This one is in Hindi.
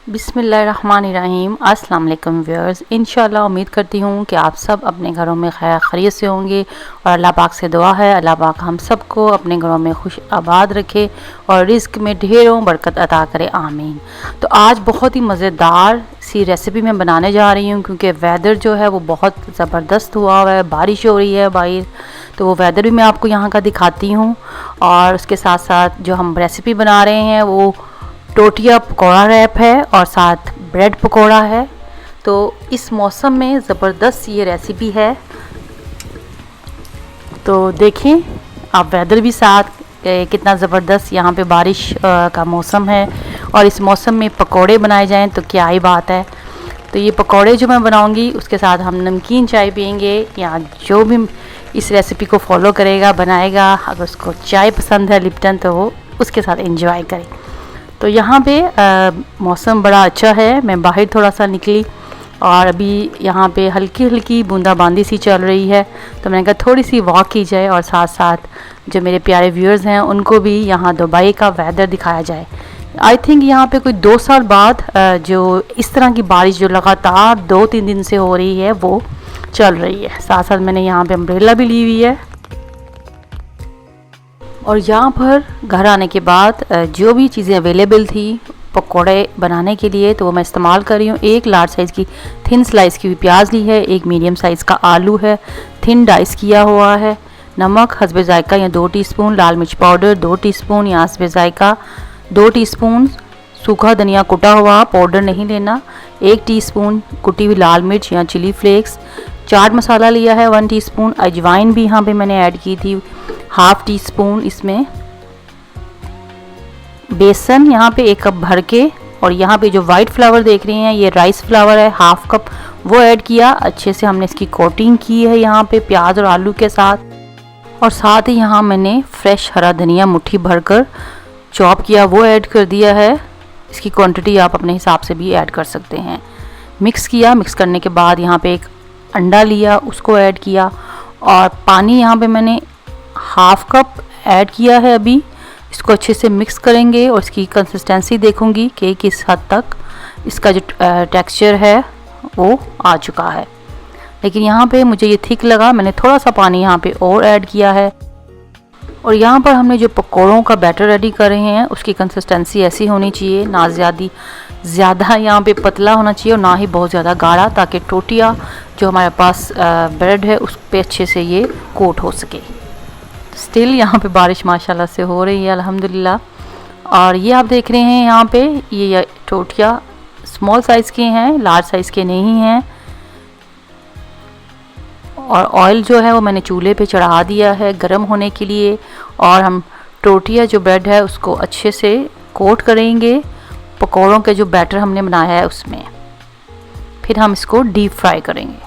बिस्मिल्लाहिर्रहमानिर्रहीम। अस्सलाम वालेकुम व्यूअर्स। इंशाल्लाह उम्मीद करती हूँ कि आप सब अपने घरों में खैर खैरियत से होंगे और अल्लाह पाक से दुआ है अल्लाह पाक हम सबको अपने घरों में खुश आबाद रखे और रिज़्क में ढेरों बरकत अता करे, आमीन। तो आज बहुत ही मज़ेदार सी रेसिपी मैं बनाने जा रही हूँ क्योंकि वेदर जो है वो बहुत ज़बरदस्त हुआ हुआ है, बारिश हो रही है बाहर, तो वो वेदर भी मैं आपको यहाँ का दिखाती हूँ। और उसके साथ साथ जो हम रेसिपी बना रहे हैं वो टोटिया पकौड़ा रैप है और साथ ब्रेड पकौड़ा है। तो इस मौसम में ज़बरदस्त ये रेसिपी है, तो देखें आप वेदर भी साथ कितना ज़बरदस्त। यहाँ पे बारिश का मौसम है और इस मौसम में पकौड़े बनाए जाएं तो क्या ही बात है। तो ये पकौड़े जो मैं बनाऊंगी उसके साथ हम नमकीन चाय पियेंगे, या जो भी इस रेसिपी को फॉलो करेगा बनाएगा, अगर उसको चाय पसंद है लिप्टन तो वो उसके साथ एंजॉय करे। तो यहाँ पे मौसम बड़ा अच्छा है, मैं बाहर थोड़ा सा निकली और अभी यहाँ पे हल्की हल्की बूंदाबांदी सी चल रही है, तो मैंने कहा थोड़ी सी वॉक की जाए और साथ साथ जो मेरे प्यारे व्यूअर्स हैं उनको भी यहाँ दुबई का वेदर दिखाया जाए। आई थिंक यहाँ पे कोई 2 साल बाद जो इस तरह की बारिश जो लगातार 2-3 दिन से हो रही है वो चल रही है। साथ साथ मैंने यहाँ पे अम्ब्रेला भी ली हुई है। और यहाँ पर घर आने के बाद जो भी चीज़ें अवेलेबल थी पकोड़े बनाने के लिए तो वो मैं इस्तेमाल कर रही हूँ। एक लार्ज साइज़ की थिन स्लाइस की हुई प्याज ली है, एक मीडियम साइज़ का आलू है, थिन डाइस किया हुआ है, नमक हस्बे जायका या 2 टीस्पून, लाल मिर्च पाउडर 2 टीस्पून या हस्बे जायका 2 टीस्पून, सूखा धनिया कुटा हुआ पाउडर नहीं लेना, 1 टीस्पून कुटी हुई लाल मिर्च या चिली फ्लेक्स, चाट मसाला लिया है 1 टीस्पून, अजवाइन भी यहाँ पे मैंने ऐड की थी 1/2 टीस्पून, इसमें बेसन यहाँ पे 1 कप भर के, और यहाँ पे जो वाइट फ्लावर देख रहे हैं ये राइस फ्लावर है 1/2 कप, वो ऐड किया। अच्छे से हमने इसकी कोटिंग की है यहाँ पे प्याज और आलू के साथ, और साथ ही यहाँ मैंने फ्रेश हरा धनिया मुट्ठी भरकर चॉप किया वो ऐड कर दिया है। इसकी क्वांटिटी आप अपने हिसाब से भी ऐड कर सकते हैं। मिक्स किया, मिक्स करने के बाद यहाँ पे एक अंडा लिया उसको ऐड किया, और पानी यहाँ पे मैंने 1/2 कप ऐड किया है। अभी इसको अच्छे से मिक्स करेंगे और इसकी कंसिस्टेंसी देखूंगी कि किस हद तक इसका जो टेक्सचर है वो आ चुका है। लेकिन यहाँ पे मुझे ये थिक लगा, मैंने थोड़ा सा पानी यहाँ पे और ऐड किया है। और यहाँ पर हमने जो पकौड़ों का बैटर रेडी कर रहे हैं उसकी कंसिस्टेंसी ऐसी होनी चाहिए, ना ज़्यादा यहाँ पे पतला होना चाहिए और ना ही बहुत ज़्यादा गाढ़ा, ताकि टोटिया जो हमारे पास ब्रेड है उस पर अच्छे से ये कोट हो सके। स्टिल यहाँ पे बारिश माशाल्लाह से हो रही है अल्हम्दुलिल्लाह। और ये आप देख रहे हैं यहाँ पे ये टोटिया स्मॉल साइज़ के हैं, लार्ज साइज़ के नहीं हैं। और ऑयल जो है वो मैंने चूल्हे पे चढ़ा दिया है गर्म होने के लिए, और हम टोटिया जो ब्रेड है उसको अच्छे से कोट करेंगे पकौड़ों के जो बैटर हमने बनाया है उसमें, फिर हम इसको डीप फ्राई करेंगे।